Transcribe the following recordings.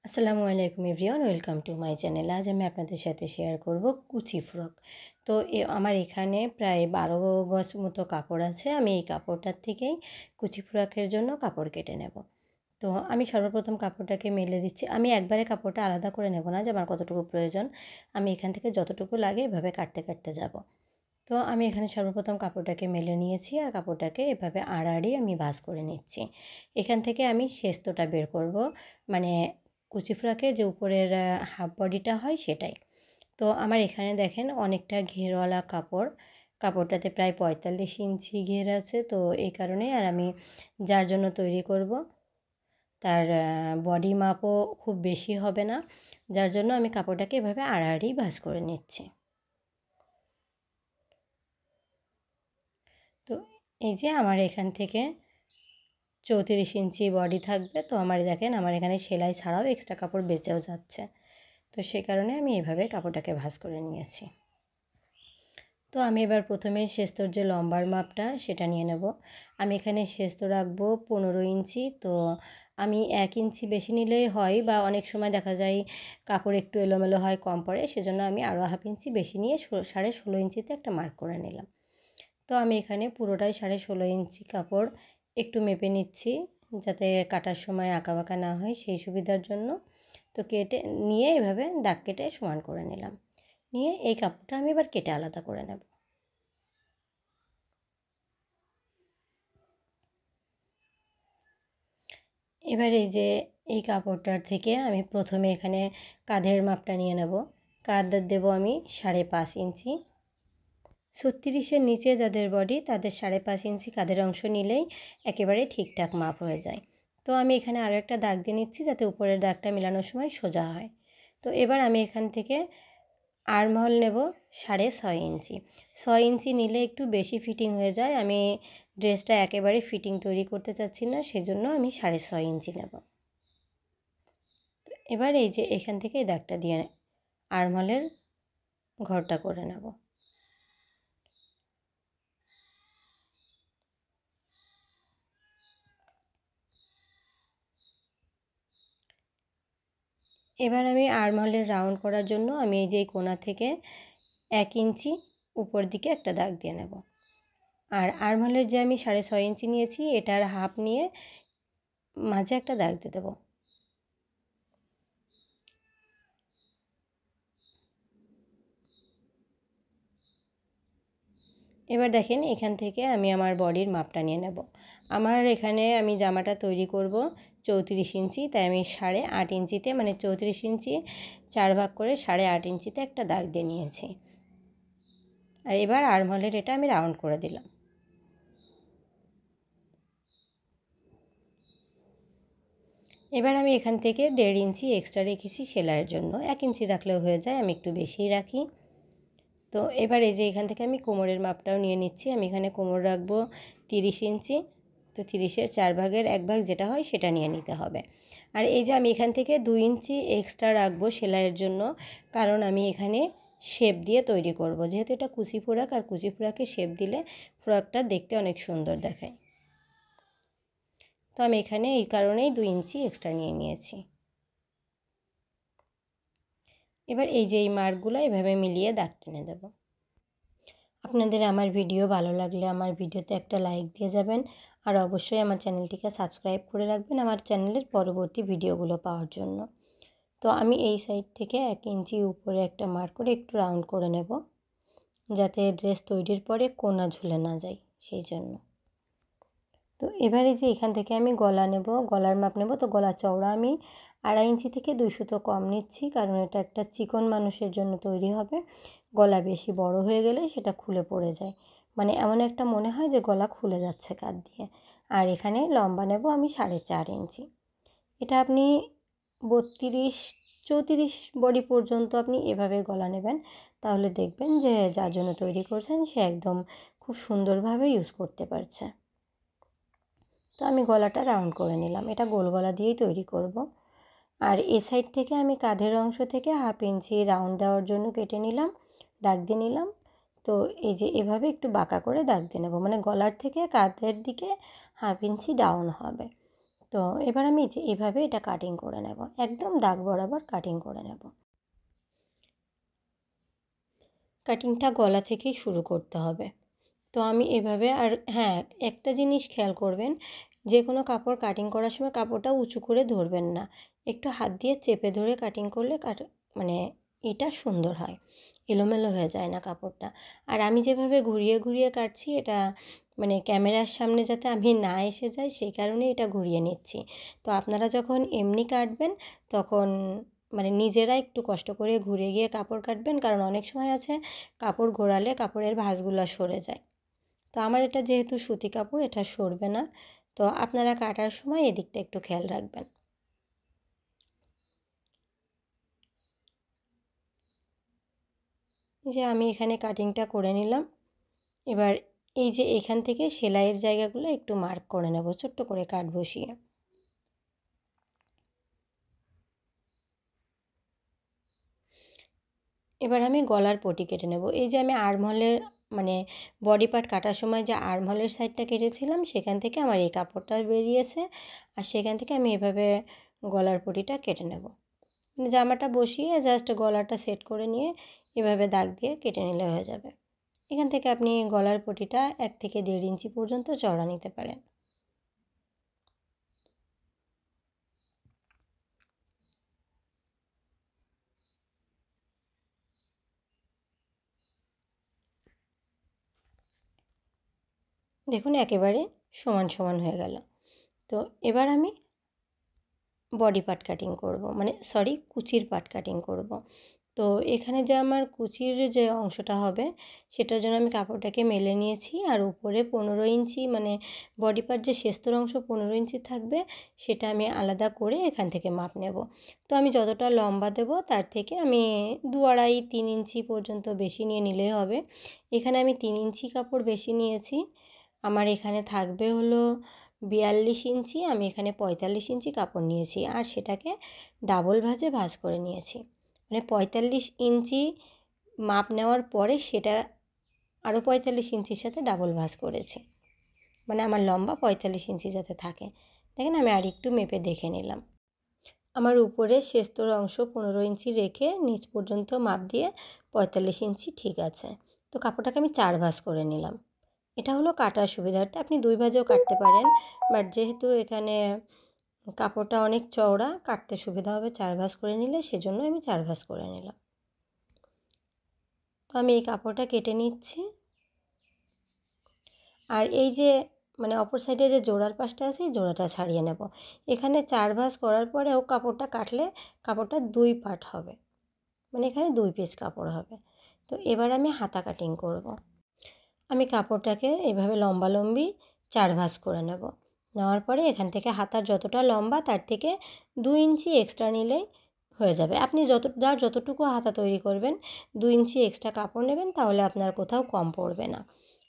আসসালামু আলাইকুম everyone, welcome to my channel. আজ আমি আপনাদের সাথে শেয়ার করব কুচি ফ্রক। তো আমার এখানে প্রায় 12 গজ মতো কাপড় আছে। আমি এই কাপড়টার থেকেই কুচি ফ্রকের জন্য কাপড় কেটে নেব। তো আমি সর্বপ্রথম কাপড়টাকে মেলে দিচ্ছি। আমি একবারে কাপড়টা আলাদা করে নেব না যে আমার কতটুকু প্রয়োজন। আমি এখান থেকে যতটুকু লাগে এভাবে কাটতে কাটতে যাব। তো আমি এখানে সর্বপ্রথম কাপড়টাকে মেলে নিয়েছি আর কাপড়টাকে এভাবে আড়াআড়ি আমি ভাঁজ করে নিচ্ছি। এখান থেকে আমি শেস্তটা বের করব, মানে কুচি ফ্রকের যে উপরের হাফ বডিটা হয় সেটাই। তো আমার এখানে দেখেন অনেকটা ঘেরওয়ালা কাপড়, কাপড়টাতে প্রায় 45 ইঞ্চি ঘের আছে। তো এই কারণে আর আমি যার জন্য তৈরি করব তার বডি মাপও খুব বেশি হবে না, যার জন্য আমি কাপড়টাকে এভাবে আড়াআড়ি ভাঁজ করে নিচ্ছি। তো এই যে আমার এখান থেকে 34 ইঞ্চি বডি থাকবে। তো আমার দেখেন আমার এখানে সেলাই ছাড়াও এক্সট্রা কাপড় বেঁচেও যাচ্ছে। তো সে কারণে আমি এভাবে কাপড়টাকে ভাঁজ করে নিয়েছি। তো আমি এবার প্রথমে শেস্তর যে লম্বার মাপটা সেটা নিয়ে নেব। আমি এখানে শেস্ত রাখবো 15 ইঞ্চি। তো আমি 1 ইঞ্চি বেশি নিলেই হয়, বা অনেক সময় দেখা যায় কাপড় একটু এলোমেলো হয়, কম পড়ে, সেজন্য আমি আরও হাফ ইঞ্চি বেশি নিয়ে 16.5 ইঞ্চিতে একটা মার্ক করে নিলাম। তো আমি এখানে পুরোটাই 16.5 ইঞ্চি কাপড় একটু মেপে নিচ্ছি, যাতে কাটার সময় আঁকাবাঁকা না হয় সেই সুবিধার জন্য। তো কেটে নিয়ে এভাবে দাগ কেটে সমান করে নিলাম। নিয়ে এই কাপড়টা আমি এবার কেটে আলাদা করে নেব। এবার এই যে এই কাপড়টার থেকে আমি প্রথমে এখানে কাঁধের মাপটা নিয়ে নেব। কাঁধ দেবো আমি 5.5 ইঞ্চি। 36-এর নিচে যাদের বডি তাদের 5.5 ইঞ্চি কাঁধের অংশ নিলেই একেবারে ঠিকঠাক মাপ হয়ে যায়। তো আমি এখানে আরও একটা দাগ দিয়ে নিচ্ছি যাতে উপরের দাগটা মেলানোর সময় সোজা হয়। তো এবার আমি এখান থেকে আর্মহোল নেব 6.5 ইঞ্চি। 6 ইঞ্চি নিলে একটু বেশি ফিটিং হয়ে যায়। আমি ড্রেসটা একেবারে ফিটিং তৈরি করতে চাচ্ছি না, সেজন্য আমি 6.5 ইঞ্চি নেব। এবার এই যে এখান থেকে এই দাগটা দিয়ে আর্মহোলের ঘরটা করে নেব। এবার আমি আর্মহোলের রাউন্ড করার জন্য আমি এই যে কোণা থেকে 1 ইঞ্চি উপর দিকে একটা দাগ দিয়ে নেব। আর আর্মহোলের যে আমি 6.5 ইঞ্চি নিয়েছি এটার হাফ নিয়ে মাঝে একটা দাগ দিয়ে দেবো। এবার দেখেন এখান থেকে আমি আমার বডির মাপটা নিয়ে নেব। আমার এখানে আমি জামাটা তৈরি করব 34 ইঞ্চি, তাই আমি 8.5 ইঞ্চিতে, মানে 34 ইঞ্চি 4 ভাগ করে 8.5 ইঞ্চিতে একটা দাগ দিয়ে নিয়েছি। আর এবার আর্মহোলের এটা আমি রাউন্ড করে দিলাম। এবার আমি এখান থেকে 1.5 ইঞ্চি এক্সট্রা রেখেছি সেলাইয়ের জন্য। 1 ইঞ্চি রাখলেও হয়ে যায়, আমি একটু বেশিই রাখি। তো এবার এই যে এখান থেকে আমি কোমরের মাপটাও নিয়ে নিচ্ছি। আমি এখানে কোমর রাখবো 30 ইঞ্চি। তো 30-এর 4 ভাগের 1 ভাগ যেটা হয় সেটা নিয়ে নিতে হবে। আর এই যে আমি এখান থেকে 2 ইঞ্চি এক্সট্রা রাখবো সেলাইয়ের জন্য, কারণ আমি এখানে শেপ দিয়ে তৈরি করব। যেহেতু এটা কুচি ফ্রক, আর কুচি ফ্রকে শেপ দিলে ফ্রকটা দেখতে অনেক সুন্দর দেখায়। তো আমি এখানে এই কারণেই 2 ইঞ্চি এক্সট্রা নিয়ে নিয়েছি। এবার এই যে এই মার্কগুলো এভাবে মিলিয়ে দাগ টেনে দেব। আপনাদের আমার ভিডিও ভালো লাগলে আমার ভিডিওতে একটা লাইক দিয়ে যাবেন, আর অবশ্যই আমার চ্যানেলটিকে সাবস্ক্রাইব করে রাখবেন আমার চ্যানেলের পরবর্তী ভিডিওগুলো পাওয়ার জন্য। তো আমি এই সাইড থেকে 1 ইঞ্চি উপরে একটা মার্ক করে একটু রাউন্ড করে নেব, যাতে ড্রেস তৈরির পরে কোনা ঝুলে না যায় সেই জন্য। তো এবারে যে এখান থেকে আমি গলা নেব, গলার মাপ নেব। তো গলা চওড়া আমি 2.5 ইঞ্চি থেকে 2 সুতো কম নিচ্ছি, কারণ এটা একটা চিকন মানুষের জন্য তৈরি হবে। গলা বেশি বড় হয়ে গেলে সেটা খুলে পড়ে যায়, মানে এমন একটা মনে হয় যে গলা খুলে যাচ্ছে কাঁধ দিয়ে। আর এখানে লম্বা নেব আমি 4.5 ইঞ্চি। এটা আপনি 32-34 বডি পর্যন্ত আপনি এভাবে গলা নেবেন, তাহলে দেখবেন যে যার জন্য তৈরি করছেন সে একদম খুব সুন্দরভাবে ইউজ করতে পারছে। তো আমি গলাটা রাউন্ড করে নিলাম, এটা গোল গলা দিয়েই তৈরি করব। আর এ সাইড থেকে আমি কাঁধের অংশ থেকে 1/2 ইঞ্চি রাউন্ড দেওয়ার জন্য কেটে নিলাম, দাগ দিয়ে নিলাম। তো এই যে এভাবে একটু বাঁকা করে দাগ দিয়ে নেব, মানে গলার থেকে কাঁধের দিকে 1/2 ইঞ্চি ডাউন হবে। তো এবার আমি যে এভাবে এটা কাটিং করে নেব, একদম দাগ বরাবর কাটিং করে নেব। কাটিংটা গলা থেকেই শুরু করতে হবে। তো আমি এভাবে, আর হ্যাঁ, একটা জিনিস খেয়াল করবেন, যে কোনো কাপড় কাটিং করার সময় কাপড়টা উঁচু করে ধরবেন না, একটু হাত দিয়ে চেপে ধরে কাটিং করলে মানে এটা সুন্দর হয়, এলোমেলো হয়ে যায় না কাপড়টা। আর আমি যেভাবে ঘুরিয়ে ঘুরিয়ে কাটছি, এটা মানে ক্যামেরার সামনে যাতে আমি না এসে যাই সেই কারণে এটা ঘুরিয়ে নিচ্ছি। তো আপনারা যখন এমনি কাটবেন তখন মানে নিজেরা একটু কষ্ট করে ঘুরে গিয়ে কাপড় কাটবেন, কারণ অনেক সময় আছে কাপড় ঘোরালে কাপড়ের ভাঁজগুলো সরে যায়। তো আমার এটা যেহেতু সুতি কাপড়, এটা সরবে না। তো আপনারা কাটার সময় এদিকটা একটু খেয়াল রাখবেন। যে আমি এখানে কাটিংটা করে নিলাম। এবার এই যে এখান থেকে সেলাইয়ের জায়গাগুলো একটু মার্ক করে নেব ছোট্ট করে কাট বসিয়ে। এবার আমি গলার পটি কেটে নেব। এই যে আমি আর্মহোলের মানে বডি পার্ট কাটার সময় যে আর্মহোলের সাইডটা কেটেছিলাম, সেখান থেকে আমার এই কাপড়টা বেরিয়েছে, আর সেখান থেকে আমি এভাবে গলার পটিটা কেটে নেব। মানে জামাটা বসিয়ে জাস্ট গলাটা সেট করে নিয়ে এভাবে দাগ দিয়ে কেটে নিলে হয়ে যাবে। এখান থেকে আপনি গলার পটিটা 1 থেকে 1.5 ইঞ্চি পর্যন্ত চওড়া নিতে পারেন। দেখুন একেবারে সমান সমান হয়ে গেল। তো এবার আমি বডি পার্ট কাটিং করব, মানে সরি, কুচির পার্ট কাটিং করব। তো এখানে যে আমার কুচির যে অংশটা হবে সেটার জন্য আমি কাপড়টাকে মেলে নিয়েছি, আর উপরে 15 ইঞ্চি মানে বডি পার্ট যে শেষতর অংশ 15 ইঞ্চি থাকবে সেটা আমি আলাদা করে এখান থেকে মাপ নেব। তো আমি যতটা লম্বা দেব তার থেকে আমি 2.5-3 ইঞ্চি পর্যন্ত বেশি নিয়ে নিলেই হবে। এখানে আমি 3 ইঞ্চি কাপড় বেশি নিয়েছি। আমার এখানে থাকবে হলো 42 ইঞ্চি, আমি এখানে 45 ইঞ্চি কাপড় নিয়েছি, আর সেটাকে ডাবল ভাঁজে ভাঁজ করে নিয়েছি। মানে 45 ইঞ্চি মাপ নেওয়ার পরে সেটা আরও 45 ইঞ্চির সাথে ডাবল ভাঁজ করেছি, মানে আমার লম্বা 45 ইঞ্চি যাতে থাকে। দেখেন আমি আর একটু মেপে দেখে নিলাম। আমার উপরে শেষতর অংশ 15 ইঞ্চি রেখে নিচ পর্যন্ত মাপ দিয়ে 45 ইঞ্চি ঠিক আছে। তো কাপড়টাকে আমি 4 ভাঁজ করে নিলাম। এটা হলো কাটার সুবিধার্থে, আপনি 2 ভাঁজেও কাটতে পারেন, বাট যেহেতু এখানে কাপড়টা অনেক চওড়া, কাটতে সুবিধা হবে 4 ভাঁজ করে নিলে, সেজন্য আমি 4 ভাঁজ করে নিলাম। তো আমি এই কাপড়টা কেটে নিচ্ছি। আর এই যে মানে অপর সাইডে যে জোড়ার পাশটা আছে এই জোড়াটা ছাড়িয়ে নেব। এখানে 4 ভাঁজ করার পরেও কাপড়টা কাটলে কাপড়টা 2 পার্ট হবে, মানে এখানে 2 পিস কাপড় হবে। তো এবার আমি হাতা কাটিং করব। আমি কাপড়টাকে এভাবে লম্বালম্বি 4 ভাঁজ করে নেব। নেওয়ার পরে এখান থেকে হাতার যতটা লম্বা তার থেকে 2 ইঞ্চি এক্সট্রা নিলেই হয়ে যাবে। আপনি যতটুকু হাতা তৈরি করবেন 2 ইঞ্চি এক্সট্রা কাপড় নেবেন, তাহলে আপনার কোথাও কম পড়বে না।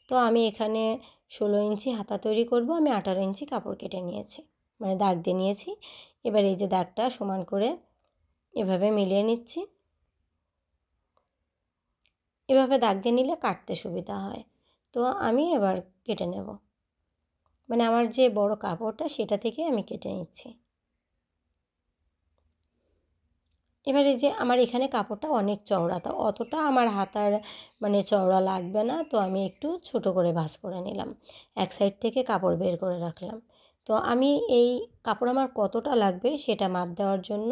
তো আমি এখানে 16 ইঞ্চি হাতা তৈরি করব। আমি 18 ইঞ্চি কাপড় কেটে নিয়েছি, মানে দাগ দিয়ে নিয়েছি। এবার এই যে দাগটা সমান করে এভাবে মিলিয়ে নিচ্ছি। এভাবে দাগ দিয়ে নিলে কাটতে সুবিধা হয়। তো আমি এবার কেটে নেব, মানে আমার যে বড় কাপড়টা সেটা থেকে আমি কেটে নিচ্ছি। এবার এই যে আমার এখানে কাপড়টা অনেক চওড়া, তো অতটা আমার হাতার মানে চওড়া লাগবে না, তো আমি একটু ছোট করে ভাঁজ করে নিলাম। এক সাইড থেকে কাপড় বের করে রাখলাম। তো আমি এই কাপড় আমার কতটা লাগবে সেটা মাপ দেওয়ার জন্য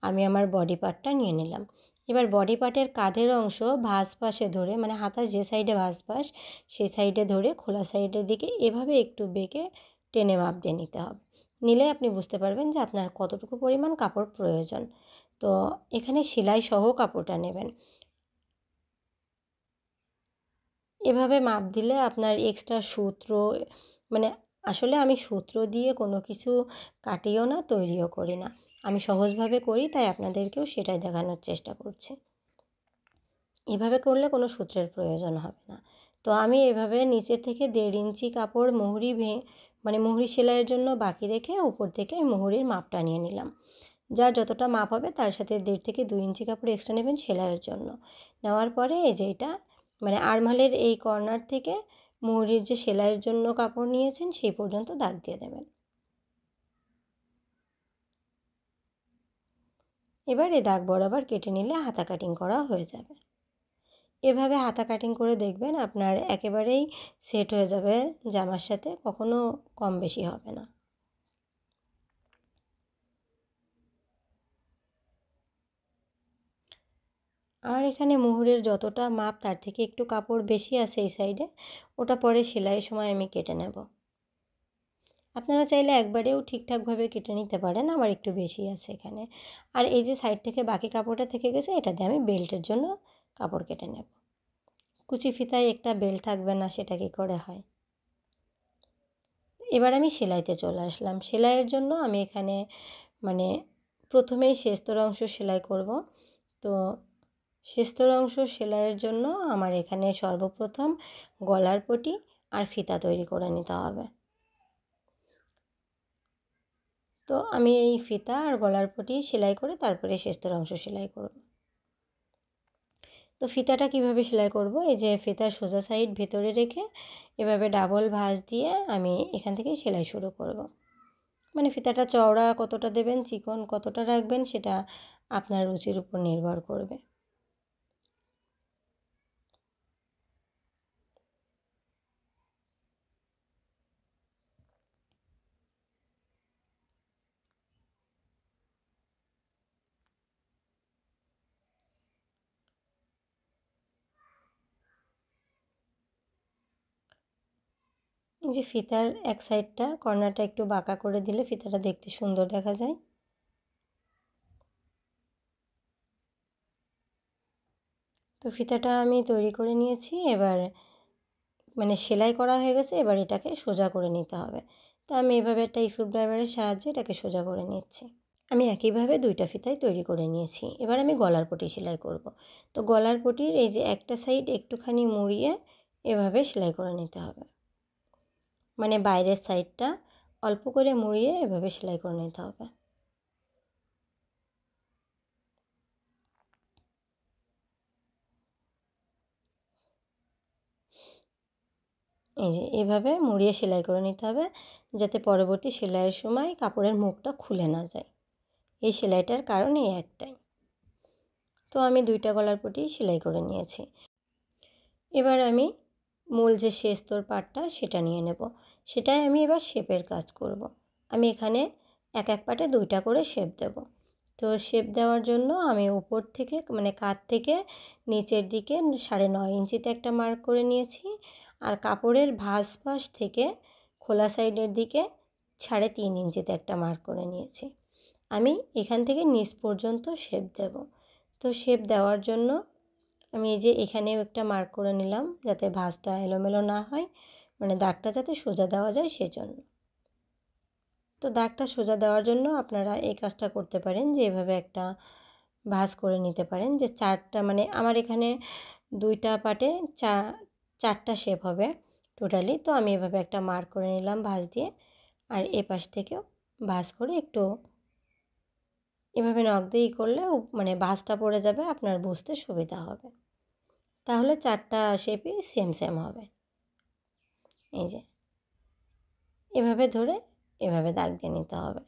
আমি আমার বডি পার্টটা নিয়ে নিলাম। এবার বডি পার্টের কাঁধের অংশ ভাঁজ পাশে ধরে, মানে হাতার যে সাইডে ভাঁজ পাশ সেই সাইডে ধরে খোলা সাইডের দিকে এভাবে একটু বেঁকে টেনে মাপ দিয়ে নিতে হবে। নিলে আপনি বুঝতে পারবেন যে আপনার কতটুকু পরিমাণ কাপড় প্রয়োজন। তো এখানে সেলাই সহ কাপড়টা নেবেন। এভাবে মাপ দিলে আপনার এক্সট্রা সূত্র, মানে আসলে আমি সূত্র দিয়ে কোনো কিছু কাটিও না, তৈরিও করি না। আমি সহজভাবে করি, তাই আপনাদেরকেও সেটাই দেখানোর চেষ্টা করছি। এভাবে করলে কোনো সূত্রের প্রয়োজন হবে না। তো আমি এভাবে নিচের থেকে 1.5 ইঞ্চি কাপড় মানে মুহুরি সেলাইয়ের জন্য বাকি রেখে উপর থেকে মুহুরির মাপটা নিয়ে নিলাম। যার যতটা মাপ হবে তার সাথে 1.5 থেকে 2 ইঞ্চি কাপড় এক্সট্রা নেবেন সেলাইয়ের জন্য। নেওয়ার পরে এই যে এটা মানে আর্মহোলের এই কর্নার থেকে মুহুরির যে সেলাইয়ের জন্য কাপড় নিয়েছেন সেই পর্যন্ত দাগ দিয়ে দেবেন। এবার এই দাগ বরাবর কেটে নিলে হাতা কাটিং করা হয়ে যাবে। এভাবে হাতা কাটিং করে দেখবেন আপনার একেবারেই সেট হয়ে যাবে জামার সাথে, কখনো কম বেশি হবে না। আমার এখানে মুহুরের যতটা মাপ তার থেকে একটু কাপড় বেশি আছে এই সাইডে, ওটা পরে সেলাইয়ের সময় আমি কেটে নেব। আপনারা চাইলে একবারেও ঠিকঠাকভাবে কেটে নিতে পারেন, আমার একটু বেশি আছে এখানে। আর এই যে সাইড থেকে বাকি কাপড়টা থেকে গেছে, এটা দিয়ে আমি বেল্টের জন্য কাপড় কেটে নেব। কুচি ফিতায় একটা বেল্ট থাকবে না, সেটা কী করে হয়। এবার আমি সেলাইতে চলে আসলাম। সেলাইয়ের জন্য আমি এখানে প্রথমেই শেষতর অংশ সেলাই করব। তো শেষতর অংশ সেলাইয়ের জন্য আমার এখানে সর্বপ্রথম গলার পটি আর ফিতা তৈরি করে নিতে হবে। তো আমি এই ফিতা আর গলার পটি সেলাই করে তারপরে শেষতর অংশ সেলাই করব। তো ফিতাটা কিভাবে সেলাই করব, এই যে ফিতার সোজা সাইড ভেতরে রেখে এভাবে ডাবল ভাঁজ দিয়ে আমি এখান থেকে সেলাই শুরু করব। ফিতাটা চওড়া কতটা দেবেন, চিকন কতটা রাখবেন, সেটা আপনার রুচির উপর নির্ভর করবে। এই যে ফিতার এক সাইডটা কর্নারটা একটু বাঁকা করে দিলে ফিতাটা দেখতে সুন্দর দেখা যায়। তো ফিতাটা আমি তৈরি করে নিয়েছি। এবার সেলাই করা হয়ে গেছে, এবার এটাকে সোজা করে নিতে হবে। তো আমি এভাবে একটা স্ক্রুড্রাইভারের সাহায্যে এটাকে সোজা করে নিচ্ছি। আমি একইভাবে দুইটা ফিতাই তৈরি করে নিয়েছি। এবার আমি গলার পটি সেলাই করব। তো গলার পটির এই যে একটা সাইড একটুখানি মুড়িয়ে এভাবে সেলাই করে নিতে হবে। বাইরের সাইডটা অল্প করে মুড়িয়ে এভাবে সেলাই করে নিতে হবে। এই যে এভাবে মুড়িয়ে সেলাই করে নিতে হবে, যাতে পরবর্তী সেলাইয়ের সময় কাপড়ের মুখটা খুলে না যায়। এই সেলাইটার কারণ এই একটাই। তো আমি দুইটা গলার পটি সেলাই করে নিয়েছি। এবার আমি মূল যে শেষতর পাটটা সেটা নিয়ে নেব। সেটাই আমি এবার শেপের কাজ করব। আমি এখানে এক এক পাটে দুইটা করে শেপ দেব। তো শেপ দেওয়ার জন্য আমি উপর থেকে কাঁধ থেকে নিচের দিকে 9.5 ইঞ্চিতে একটা মার্ক করে নিয়েছি। আর কাপড়ের ভাঁজ পাশ থেকে খোলা সাইডের দিকে 3.5 ইঞ্চিতে একটা মার্ক করে নিয়েছি। আমি এখান থেকে নিচ পর্যন্ত শেপ দেব। তো শেপ দেওয়ার জন্য আমি এই যে এখানেও একটা মার্ক করে নিলাম, যাতে ভাঁজটা এলোমেলো না হয়, দাগটা যাতে সোজা দেওয়া যায় সেজন্য। তো দাগটা সোজা দেওয়ার জন্য আপনারা এই কাজটা করতে পারেন যে এভাবে একটা ভাঁজ করে নিতে পারেন, যে চারটা আমার এখানে দুইটা পাটে চারটা শেপ হবে টোটালি। তো আমি এভাবে একটা মার্ক করে নিলাম ভাঁজ দিয়ে, আর এ পাশ থেকেও ভাঁজ করে একটু এভাবে নখ দিয়ে করলে ভাঁজটা পড়ে যাবে, আপনার বুঝতে সুবিধা হবে। তাহলে চারটা শেপই সেম সেম হবে। এই যে এভাবে ধরে এভাবে দাগ দিয়ে নিতে হবে।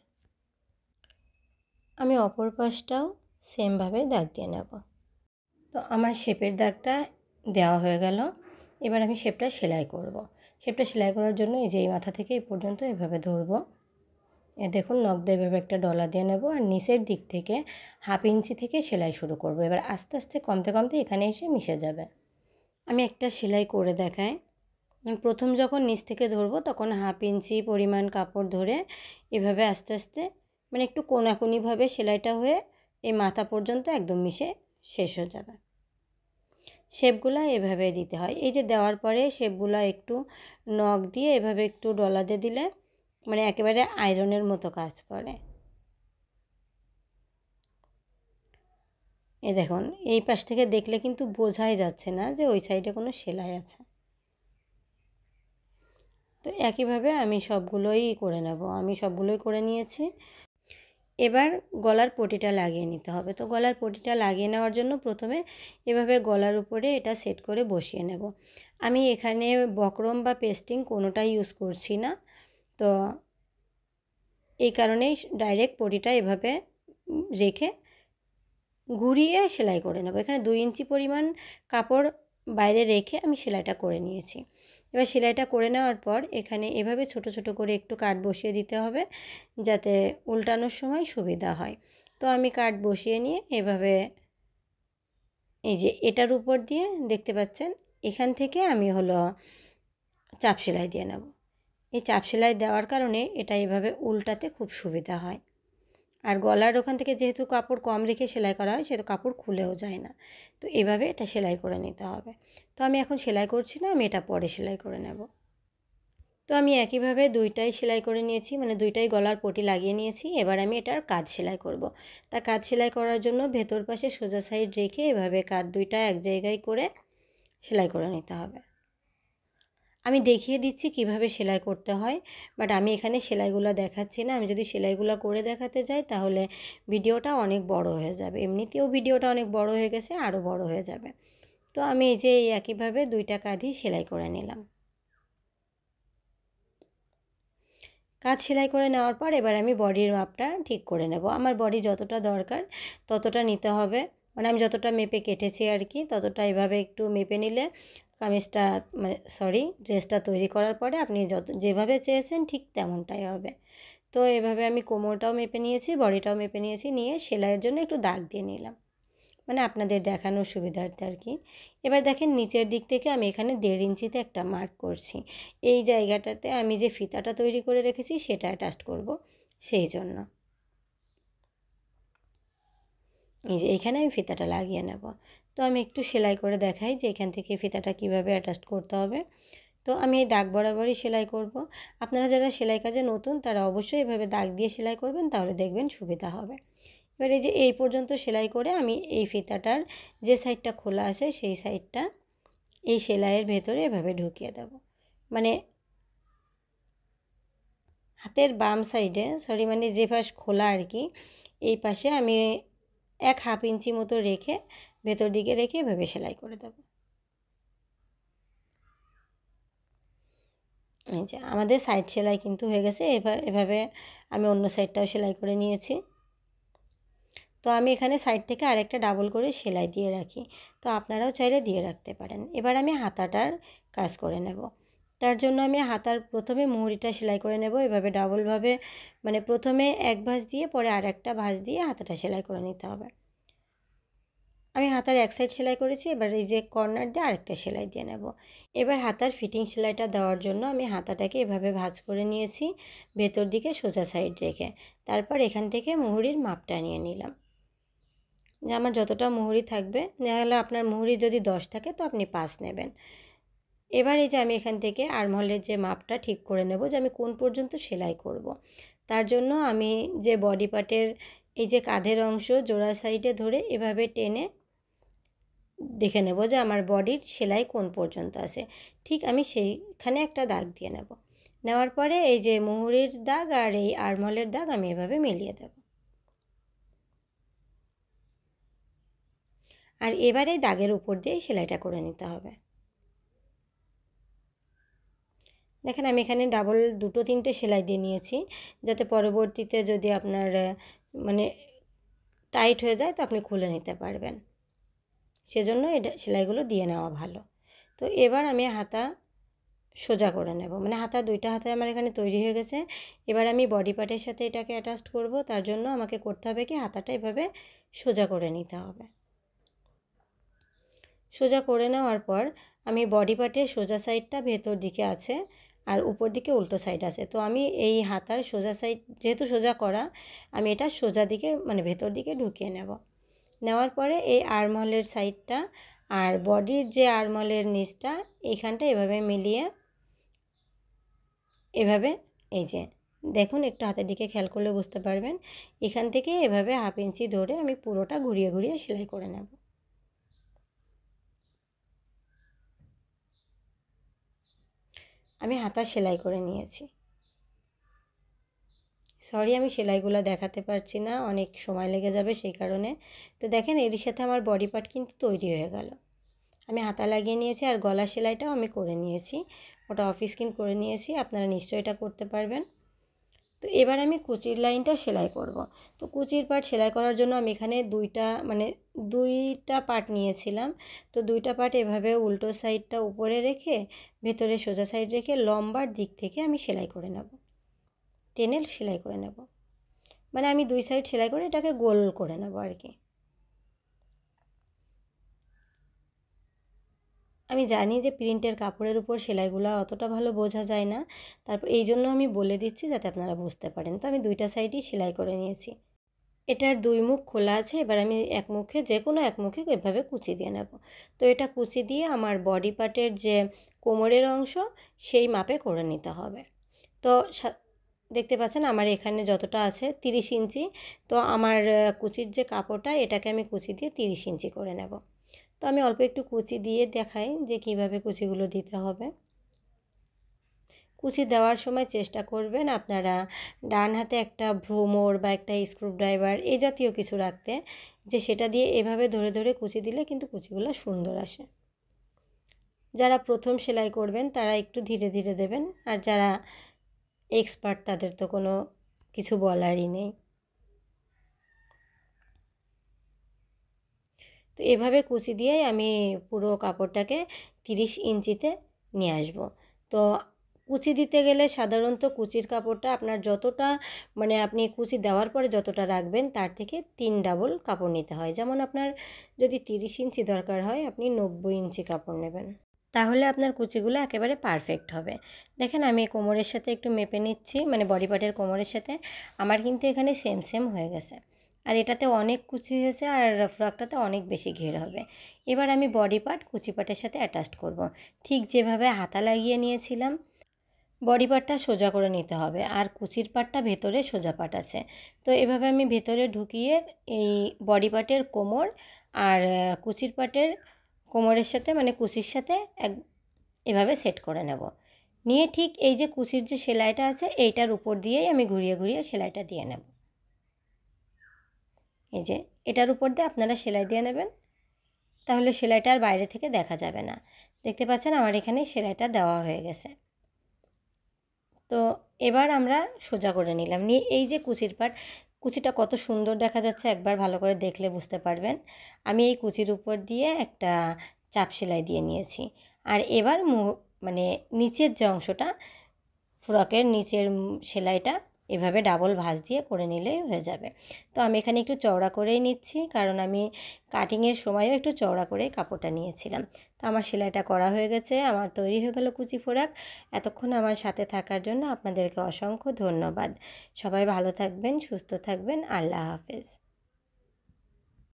আমি অপর পাশটাও সেমভাবে দাগ দিয়ে নেব। তো আমার শেপের দাগটা দেওয়া হয়ে গেল। এবার আমি শেপটা সেলাই করব। শেপটা সেলাই করার জন্য এই যে এই মাথা থেকে এই পর্যন্ত এভাবে ধরব। দেখুন নখ দিয়ে এভাবে একটা ডলা দিয়ে নেব, আর নিচের দিক থেকে 1/2 ইঞ্চি থেকে সেলাই শুরু করব। এবার আস্তে আস্তে কমতে কমতে এখানে এসে মিশে যাবে। আমি একটা সেলাই করে দেখাই। প্রথম যখন নিচ থেকে ধরব তখন 1/2 ইঞ্চি পরিমাণ কাপড় ধরে এভাবে আস্তে আস্তে একটু কোনাকুনিভাবে সেলাইটা হয়ে এই মাথা পর্যন্ত একদম মিশে শেষ হয়ে যাবে। শেপগুলো এভাবে দিতে হয়। এই যে দেওয়ার পরে শেপগুলো একটু নখ দিয়ে এভাবে একটু ডলা দিয়ে দিলে একেবারে আয়রনের মতো কাজ করে। এই দেখুন এই পাশ থেকে দেখলে কিন্তু বোঝাই যাচ্ছে না যে ওই সাইডে কোনো সেলাই আছে। তো একইভাবে আমি সবগুলোই করে নেব। আমি সবগুলোই করে নিয়েছি। এবার গলার পটিটা লাগিয়ে নিতে হবে। তো গলার পটিটা লাগিয়ে নেওয়ার জন্য প্রথমে এভাবে গলার উপরে এটা সেট করে বসিয়ে নেব। আমি এখানে বক্রম বা পেস্টিং কোনোটাই ইউজ করছি না। তো এই কারণেই ডাইরেক্ট পটিটা এভাবে রেখে ঘুরিয়ে সেলাই করে নেব। এখানে 2 ইঞ্চি পরিমাণ কাপড় বাইরে রেখে আমি সেলাইটা করে নিয়েছি। এবার সেলাইটা করে নেওয়ার পর এখানে এভাবে ছোট ছোট করে একটু কাট বসিয়ে দিতে হবে, যাতে উল্টানোর সময় সুবিধা হয়। তো আমি কাট বসিয়ে নিয়ে এভাবে এই যে এটার উপর দিয়ে দেখতে পাচ্ছেন, এখান থেকে আমি হলো চাপ সেলাই দিয়ে নেব। এই চাপ সেলাই দেওয়ার কারণে এটা এভাবে উল্টাতে খুব সুবিধা হয়। আর গলার ওখান থেকে যেহেতু কাপড় কম রেখে সেলাই করা হয়, সেহেতু কাপড় খুলেও যায় না। তো এভাবে এটা সেলাই করে নিতে হবে। তো আমি এখন সেলাই করছি না, আমি এটা পরে সেলাই করে নেব। তো আমি একইভাবে দুইটাই সেলাই করে নিয়েছি, মানে দুইটাই গলার পটি লাগিয়ে নিয়েছি। এবার আমি এটার কাজ সেলাই করব। তা কাজ সেলাই করার জন্য ভেতর পাশে সোজা সাইড রেখে এভাবে কাঁধ দুইটা এক জায়গায় করে সেলাই করে নিতে হবে। আমি দেখিয়ে দিচ্ছি কিভাবে সেলাই করতে হয়, বাট আমি এখানে সেলাইগুলো দেখাচ্ছি না। আমি যদি সেলাইগুলো করে দেখাতে যাই তাহলে ভিডিওটা অনেক বড় হয়ে যাবে। এমনিতেও ভিডিওটা অনেক বড় হয়ে গেছে, আরও বড় হয়ে যাবে। তো আমি এই যে একইভাবে দুইটা কাঁধই সেলাই করে নিলাম। কাঁধ সেলাই করে নেওয়ার পর এবার আমি বডির মাপটা ঠিক করে নেব। আমার বডি যতটা দরকার ততটা নিতে হবে, মানে আমি যতটা মেপে কেটেছি আর কি, ততটা এভাবে একটু মেপে নিলে কামিজটা মানে ড্রেসটা তৈরি করার পরে আপনি যেভাবে চেয়েছেন ঠিক তেমনটাই হবে। তো এভাবে আমি কোমরটাও মেপে নিয়েছি, বডিটাও মেপে নিয়েছি, নিয়ে সেলাইয়ের জন্য একটু দাগ দিয়ে নিলাম, মানে আপনাদের দেখানোর সুবিধার্থে আর কি। এবার দেখেন নিচের দিক থেকে আমি এখানে 1.5 ইঞ্চিতে একটা মার্ক করছি। এই জায়গাটাতে আমি যে ফিতাটা তৈরি করে রেখেছি সেটা অ্যাটাচ করব, সেই জন্য এই যে এখানে আমি ফিতাটা লাগিয়ে নেব। তো আমি একটু সেলাই করে দেখাই যে এখান থেকে ফিতাটা কিভাবে অ্যাটাচ করতে হবে। তো আমি এই দাগ বরাবরই সেলাই করব। আপনারা যারা সেলাই কাজে নতুন তারা অবশ্যই এভাবে দাগ দিয়ে সেলাই করবেন, তাহলে দেখবেন সুবিধা হবে। এবার এই যে এই পর্যন্ত সেলাই করে আমি এই ফিতাটার যে সাইডটা খোলা আছে সেই সাইডটা এই সেলাইয়ের ভেতরে এভাবে ঢুকিয়ে দেব। মানে হাতের বাম সাইডে মানে যে পাশ খোলা আর কি, এই পাশে আমি 1/2 ইঞ্চি মতো রেখে ভেতর দিকে রেখে এভাবে সেলাই করে দেব। এই যে আমাদের সাইড সেলাই কিন্তু হয়ে গেছে। এভাবে আমি অন্য সাইডটাও সেলাই করে নিয়েছি। তো আমি এখানে সাইড থেকে আরেকটা ডাবল করে সেলাই দিয়ে রাখি, তো আপনারাও চাইলে দিয়ে রাখতে পারেন। এবার আমি হাতাটার কাজ করে নেব। তার জন্য আমি হাতার প্রথমে মুহুরিটা সেলাই করে নেব এভাবে ডাবলভাবে, মানে প্রথমে এক ভাঁজ দিয়ে পরে আরেকটা ভাঁজ দিয়ে হাতাটা সেলাই করে নিতে হবে। আমি হাতার এক সাইড সেলাই করেছি, এবার এই যে কর্নার দিয়ে আরেকটা সেলাই দিয়ে নেব। এবার হাতার ফিটিং সেলাইটা দেওয়ার জন্য আমি হাতাটাকে এভাবে ভাঁজ করে নিয়েছি ভেতর দিকে সোজা সাইড রেখে। তারপর এখান থেকে মুহুরির মাপটা নিয়ে নিলাম, যে আমার যতটা মুহুরি থাকবে, দেখা গেলো আপনার মুহুরি যদি 10 থাকে তো আপনি 5 নেবেন। এবার এই যে আমি এখান থেকে আর্মহোলের যে মাপটা ঠিক করে নেব যে আমি কোন পর্যন্ত সেলাই করব। তার জন্য আমি যে বডি পার্টের এই যে কাঁধের অংশ জোড়া সাইডে ধরে এভাবে টেনে দেখে নেব যে আমার বডির সেলাই কোন পর্যন্ত আছে। ঠিক আমি সেইখানে একটা দাগ দিয়ে নেব। নেওয়ার পরে এই যে মুহুরির দাগ আর এই আর্মহোলের দাগ আমি এভাবে মিলিয়ে দেব। আর এবারে দাগের উপর দিয়ে সেলাইটা করে নিতে হবে। দেখেন আমি এখানে ডাবল 2-3টে সেলাই দিয়ে নিয়েছি, যাতে পরবর্তীতে যদি আপনার মানে টাইট হয়ে যায় তো আপনি খুলে নিতে পারবেন, সেজন্য এটা সেলাইগুলো দিয়ে নেওয়া ভালো। তো এবার আমি হাতা সোজা করে নেব, মানে হাতা দুইটা হাতায় আমার এখানে তৈরি হয়ে গেছে। এবার আমি বডি পার্টের সাথে এটাকে অ্যাটাচ করব, তার জন্য আমাকে করতে হবে কি হাতাটা এভাবে সোজা করে নিতে হবে। সোজা করে নেওয়ার পর আমি বডি পার্টের সোজা সাইডটা ভেতর দিকে আছে আর উপর দিকে উল্টো সাইড আছে, তো আমি এই হাতার সোজা সাইড যেহেতু সোজা করা, আমি এটা সোজা দিকে মানে ভেতর দিকে ঢুকিয়ে নেব। নেওয়ার পরে এই আর্মহোলের সাইডটা আর বডির যে আর্মহোলের নিচটা এইখানটা এভাবে মিলিয়ে এভাবে এই যে দেখুন একটু হাতের দিকে খেয়াল করলে বুঝতে পারবেন, এখান থেকে এভাবে 1/2 ইঞ্চি ধরে আমি পুরোটা ঘুরিয়ে ঘুরিয়ে সেলাই করে নেব। আমি হাতা সেলাই করে নিয়েছি। আমি সেলাইগুলো দেখাতে পারছি না, অনেক সময় লেগে যাবে সেই কারণে। তো দেখেন এর সাথে আমার বডি পার্ট কিন্তু তৈরি হয়ে গেল। আমি হাতা লাগিয়ে নিয়েছি আর গলার সেলাইটাও আমি করে নিয়েছি, ওটা অফ স্কিন করে নিয়েছি। আপনারা নিশ্চয়ই এটা করতে পারবেন। তো এবার আমি কুচির লাইনটা সেলাই করব। তো কুচির পাট সেলাই করার জন্য আমি এখানে দুইটা পাট নিয়েছিলাম। তো দুইটা পাট এভাবে উল্টো সাইডটা উপরে রেখে ভেতরে সোজা সাইড রেখে লম্বার দিক থেকে আমি সেলাই করে নেব, টেনে সেলাই করে নেব। মানে আমি দুই সাইড সেলাই করে এটাকে গোল করে নেব আর কি। আমি জানি যে প্রিন্টের কাপড়ের উপর সেলাইগুলো অতটা ভালো বোঝা যায় না, তারপর এই জন্য আমি বলে দিচ্ছি যাতে আপনারা বুঝতে পারেন। তো আমি দুইটা সাইডই সেলাই করে নিয়েছি। এটার দুই মুখ খোলা আছে, এবার আমি এক মুখে যে কোনো এক মুখে এভাবে কুচি দিয়ে নেব। তো এটা কুচি দিয়ে আমার বডি পার্টের যে কোমরের অংশ সেই মাপে করে নিতে হবে। তো দেখতে পাচ্ছেন আমার এখানে যতটা আছে 30 ইঞ্চি। তো আমার কুচির যে কাপড়টা এটাকে আমি কুচি দিয়ে 30 ইঞ্চি করে নেব। তো আমি অল্প একটু কুচি দিয়ে দেখাই যে কিভাবে কুচিগুলো দিতে হবে। কুচি দেওয়ার সময় চেষ্টা করবেন আপনারা ডান হাতে একটা ভ্রমর বা একটা স্ক্রুড্রাইভার এই জাতীয় কিছু রাখতে, যে সেটা দিয়ে এভাবে ধরে ধরে কুচি দিলে কিন্তু কুচিগুলো সুন্দর আসে। যারা প্রথম সেলাই করবেন তারা একটু ধীরে ধীরে দেবেন, আর যারা এক্সপার্ট তাদের তো কোনো কিছু বলারই নেই। তো এভাবে কুচি দিয়েই আমি পুরো কাপড়টাকে 30 ইঞ্চিতে নিয়ে আসব। তো কুচি দিতে গেলে সাধারণত কুচির কাপড়টা আপনার যতটা মানে আপনি কুচি দেওয়ার পরে যতটা রাখবেন তার থেকে 3 ডাবল কাপড় নিতে হয়। যেমন আপনার যদি 30 ইঞ্চি দরকার হয় আপনি 90 ইঞ্চি কাপড় নেবেন, তাহলে আপনার কুচিগুলো একেবারে পারফেক্ট হবে। দেখেন আমি কোমরের সাথে একটু মেপে নিচ্ছি, মানে বডি পার্টের কোমরের সাথে আমার কিন্তু এখানে সেম সেম হয়ে গেছে। আর এটাতে অনেক কুচি হয়েছে আর ফ্রকটাতে অনেক বেশি ঘের হবে। এবার আমি বডি পার্ট কুচি পার্টের সাথে অ্যাটাচ করব। ঠিক যেভাবে হাতা লাগিয়ে নিয়েছিলাম বডি পার্টটা সোজা করে নিতে হবে, আর কুচির পার্টটা ভেতরে সোজা পার্ট আছে। তো এভাবে আমি ভেতরে ঢুকিয়ে এই বডি পার্টের কোমর আর কুচির পার্টের কোমরের সাথে মানে কুচির সাথে এভাবে সেট করে নেব। নিয়ে ঠিক এই যে কুচির যে সেলাইটা আছে এইটার উপর দিয়েই আমি ঘুরিয়ে ঘুরিয়ে সেলাইটা দিয়ে নেব। এই যে এটার উপর দিয়ে আপনারা সেলাই দিয়ে নেবেন, তাহলে সেলাইটা আর বাইরে থেকে দেখা যাবে না। দেখতে পাচ্ছেন আমার এখানে সেলাইটা দেওয়া হয়ে গেছে। তো এবার আমরা সোজা করে নিলাম, নিয়ে এই যে কুচির পাট, কুচিটা কত সুন্দর দেখা যাচ্ছে একবার ভালো করে দেখলে বুঝতে পারবেন। আমি এই কুচির উপর দিয়ে একটা চাপ সেলাই দিয়ে নিয়েছি। আর এবার মানে নিচের যে অংশটা ফ্রকের নিচের সেলাইটা এভাবে ডাবল ভাঁজ দিয়ে করে নিলেই হয়ে যাবে। তো আমি এখানে একটু চওড়া করেই নিচ্ছি, কারণ আমি কাটিংয়ের সময়ও একটু চওড়া করেই কাপড়টা নিয়েছিলাম। তো আমার সেলাইটা করা হয়ে গেছে, আমার তৈরি হয়ে গেল কুচি ফ্রক। এতক্ষণ আমার সাথে থাকার জন্য আপনাদেরকে অসংখ্য ধন্যবাদ। সবাই ভালো থাকবেন, সুস্থ থাকবেন। আল্লাহ হাফেজ।